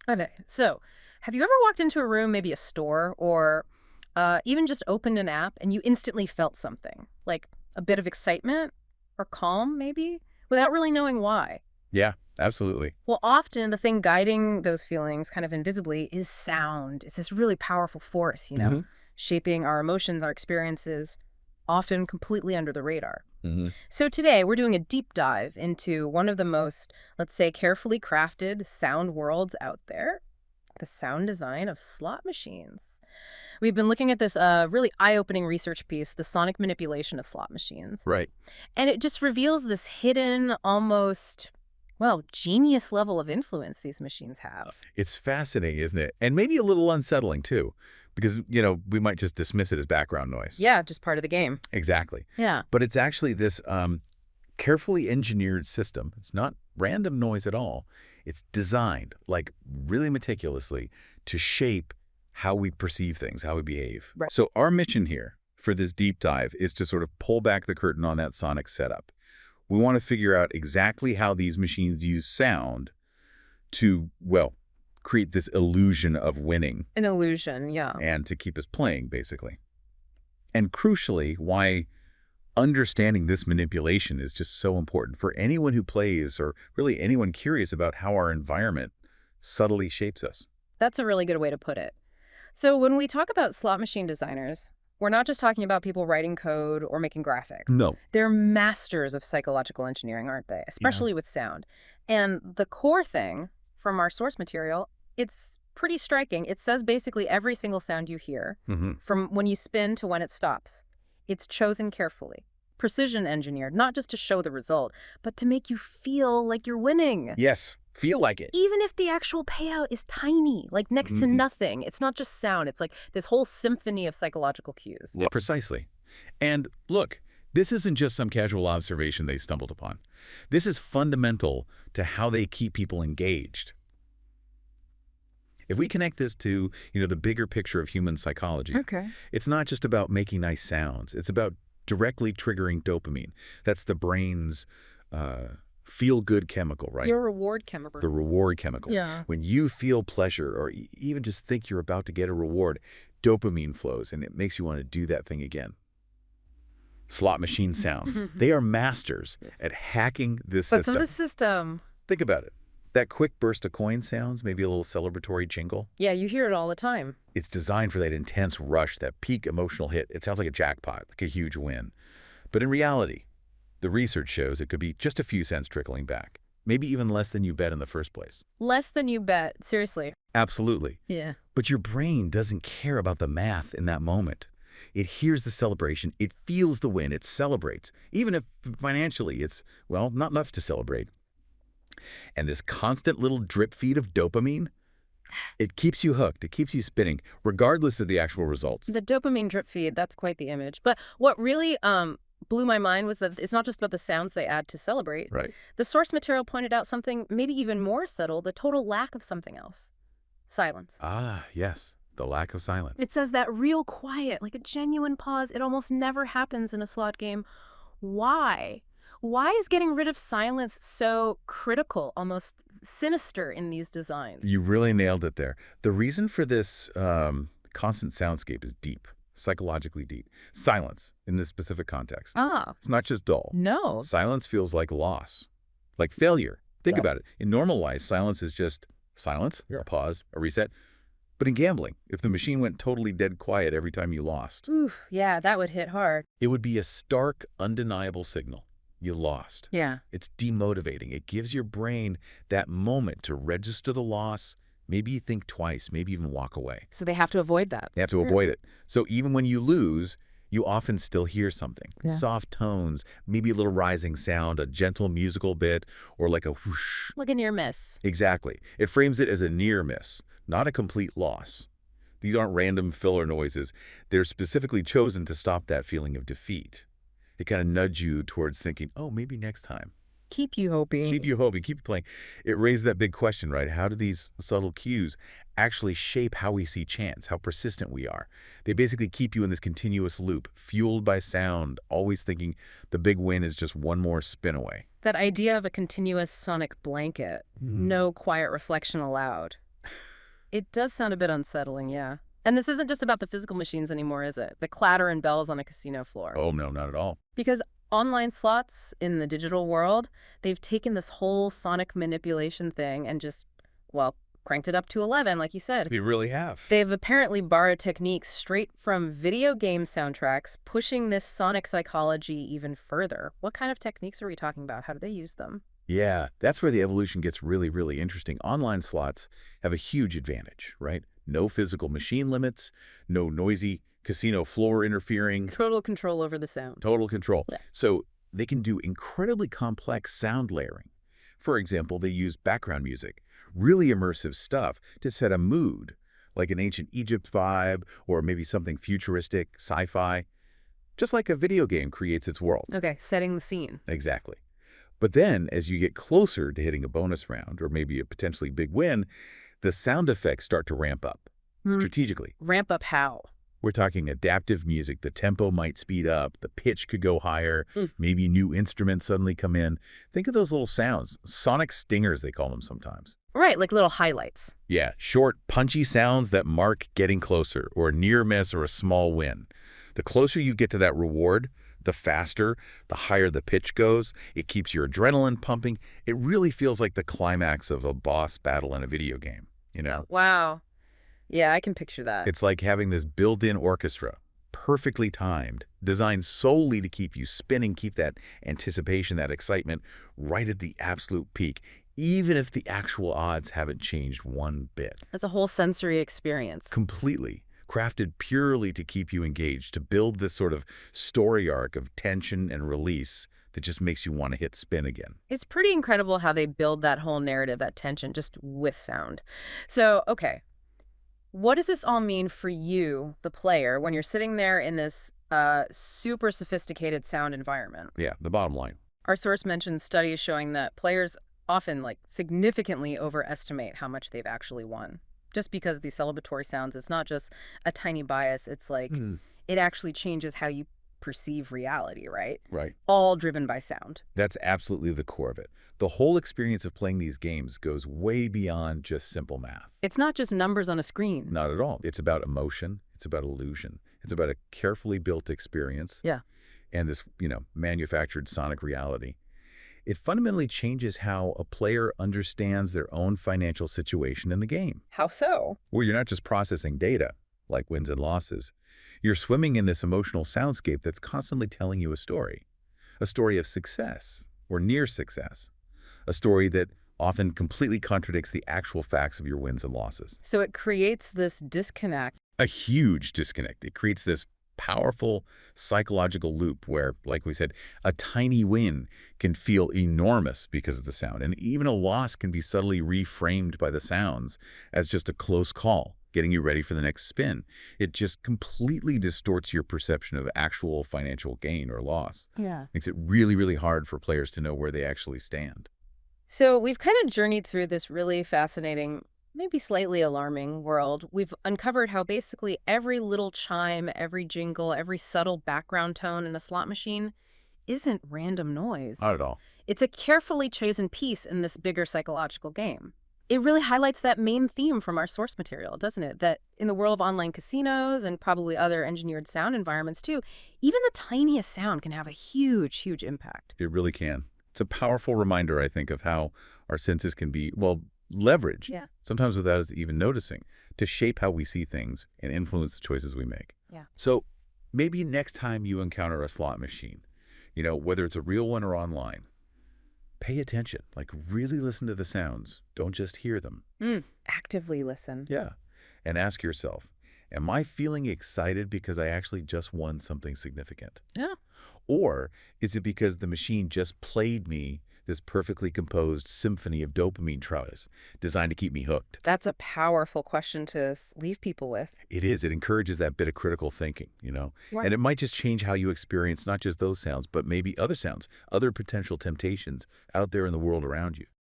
Okay, so have you ever walked into a room, maybe a store, or even just opened an app and you instantly felt something, like a bit of excitement or calm, maybe, without really knowing why? Yeah, absolutely. Well, often the thing guiding those feelings kind of invisibly is sound. It's this really powerful force, Hmm. shaping our emotions, our experiences, often completely under the radar. Hmm. So today we're doing a deep dive into one of the most, let's say, carefully crafted sound worlds out there, the sound design of slot machines. We've been looking at this really eye-opening research piece, the sonic manipulation of slot machines. Right. And it just reveals this hidden, almost, well, genius level of influence these machines have. It's fascinating, isn't it? And maybe a little unsettling, too, because, we might just dismiss it as background noise. Yeah, just part of the game. Exactly. Yeah. But it's actually this carefully engineered system. It's not random noise at all. It's designed, like really meticulously, to shape how we perceive things, how we behave. Right. So our mission here for this deep dive is to sort of pull back the curtain on that sonic setup. We want to figure out exactly how these machines use sound to, well, create this illusion of winning An illusion, yeah. and to keep us playing, basically. And crucially, why understanding this manipulation is just so important for anyone who plays or really anyone curious about how our environment subtly shapes us. That's a really good way to put it. So when we talk about slot machine designers, we're not just talking about people writing code or making graphics. No. They're masters of psychological engineering, aren't they? Yeah. Especially with sound. And the core thing from our source material, it's pretty striking. It says basically every single sound you hear, Hmm. from when you spin to when it stops, it's chosen carefully. Precision engineered, not just to show the result, but to make you feel like you're winning. Yes. Feel like it. Even if the actual payout is tiny, like next to Mhm. nothing, it's not just sound. It's like this whole symphony of psychological cues. Yeah. Precisely. And look, this isn't just some casual observation they stumbled upon. This is fundamental to how they keep people engaged. If we connect this to, the bigger picture of human psychology, Okay. it's not just about making nice sounds. It's about directly triggering dopamine. That's the brain's feel-good chemical, right? Your reward chemical. The reward chemical. Yeah. When you feel pleasure or even just think you're about to get a reward, dopamine flows and it makes you want to do that thing again. Slot machine sounds. They are masters at hacking this But some system. of the system, Think about it. That quick burst of coin sounds, maybe a little celebratory jingle. yeah, you hear it all the time. It's designed for that intense rush, that peak emotional hit. It sounds like a jackpot, like a huge win. But in reality, the research shows it could be just a few cents trickling back, maybe even less than you bet in the first place. Less than you bet. Seriously. Absolutely. Yeah. But your brain doesn't care about the math in that moment. It hears the celebration, it feels the win, it celebrates. Even if financially it's, well, not enough to celebrate. And this constant little drip feed of dopamine, it keeps you hooked, it keeps you spinning, regardless of the actual results. The dopamine drip feed, that's quite the image. But what really blew my mind was that it's not just about the sounds they add to celebrate. Right. The source material pointed out something maybe even more subtle, the total lack of something else. Silence. Ah, yes, the lack of silence. It says that real quiet, like a genuine pause, it almost never happens in a slot game. Why? Why is getting rid of silence so critical, almost sinister in these designs? You really nailed it there. The reason for this constant soundscape is deep, psychologically deep. Silence, in this specific context. Ah, It's not just dull. no. Silence feels like loss, like failure. Think Yeah. about it. In normal life, silence is just silence, a pause, a reset. But in gambling, if the machine went totally dead quiet every time you lost, Oof, yeah, that would hit hard. it would be a stark, undeniable signal. You lost. Yeah. It's demotivating. It gives your brain that moment to register the loss, maybe think twice, maybe even walk away. So they have to avoid that. They have to avoid it. So even when you lose, you often still hear something. Yeah. Soft tones, maybe a little rising sound, a gentle musical bit, or like a whoosh. Like a near miss. Exactly. It frames it as a near miss, not a complete loss. These aren't random filler noises. They're specifically chosen to stop that feeling of defeat. They kind of nudge you towards thinking, oh, maybe next time. Keep you hoping. Keep you hoping, keep you playing. It raised that big question, right? How do these subtle cues actually shape how we see chance, how persistent we are? They basically keep you in this continuous loop, fueled by sound, always thinking the big win is just one more spin away. That idea of a continuous sonic blanket, no quiet reflection allowed. It does sound a bit unsettling, yeah. And this isn't just about the physical machines anymore, is it? The clatter and bells on a casino floor. Oh, no, not at all. Because online slots in the digital world, they've taken this whole sonic manipulation thing and just, well, cranked it up to 11, like you said. We really have. They've apparently borrowed techniques straight from video game soundtracks, pushing this sonic psychology even further. What kind of techniques are we talking about? How do they use them? Yeah, that's where the evolution gets really, really interesting. Online slots have a huge advantage, right? No physical machine limits, no noisy casino floor interfering, Total control over the sound. total control. Yeah. So they can do incredibly complex sound layering. For example, they use background music, really immersive stuff to set a mood, like an ancient Egypt vibe or maybe something futuristic, sci-fi, just like a video game creates its world. Okay, setting the scene. Exactly. But then, as you get closer to hitting a bonus round or maybe a potentially big win, the sound effects start to ramp up strategically. Ramp up how? We're talking adaptive music. The tempo might speed up, the pitch could go higher, maybe new instruments suddenly come in. Think of those little sounds, sonic stingers they call them sometimes. Right, like little highlights. Yeah, short, punchy sounds that mark getting closer or a near miss or a small win. The closer you get to that reward, the faster, the higher the pitch goes. It keeps your adrenaline pumping. It really feels like the climax of a boss battle in a video game, you know? Wow. Yeah, I can picture that. It's like having this built-in orchestra, perfectly timed, designed solely to keep you spinning, keep that anticipation, that excitement right at the absolute peak, even if the actual odds haven't changed one bit. That's a whole sensory experience. Completely. Crafted purely to keep you engaged, to build this sort of story arc of tension and release that just makes you want to hit spin again. It's pretty incredible how they build that whole narrative, that tension, just with sound. So, okay, what does this all mean for you, the player, when you're sitting there in this super sophisticated sound environment? Yeah, the bottom line. Our source mentions studies showing that players often, significantly overestimate how much they've actually won. Just because of these celebratory sounds, it's not just a tiny bias. It's like it actually changes how you perceive reality, right? Right. All driven by sound. That's absolutely the core of it. The whole experience of playing these games goes way beyond just simple math. It's not just numbers on a screen. Not at all. It's about emotion. It's about illusion. It's about a carefully built experience. Yeah. And this, manufactured sonic reality. It fundamentally changes how a player understands their own financial situation in the game. How so? Where you're not just processing data, like wins and losses. You're swimming in this emotional soundscape that's constantly telling you a story of success or near success, a story that often completely contradicts the actual facts of your wins and losses. So it creates this disconnect. A huge disconnect. It creates this powerful psychological loop where, like we said, a tiny win can feel enormous because of the sound, and even a loss can be subtly reframed by the sounds as just a close call, getting you ready for the next spin. It just completely distorts your perception of actual financial gain or loss. Yeah. Makes it really, really hard for players to know where they actually stand. So we've kind of journeyed through this really fascinating, maybe slightly alarming world. We've uncovered how basically every little chime, every jingle, every subtle background tone in a slot machine isn't random noise. Not at all. It's a carefully chosen piece in this bigger psychological game. It really highlights that main theme from our source material, doesn't it? That in the world of online casinos and probably other engineered sound environments too, even the tiniest sound can have a huge, huge impact. It really can. It's a powerful reminder, I think, of how our senses can be, leveraged, sometimes without us even noticing, to shape how we see things and influence the choices we make. Yeah. So maybe next time you encounter a slot machine, whether it's a real one or online, pay attention, really listen to the sounds. Don't just hear them. Actively listen. Yeah. And ask yourself, am I feeling excited because I actually just won something significant? Yeah. Or is it because the machine just played me this perfectly composed symphony of dopamine trails designed to keep me hooked? That's a powerful question to leave people with. It is. It encourages that bit of critical thinking, Right. And it might just change how you experience not just those sounds, but maybe other sounds, other potential temptations out there in the world around you.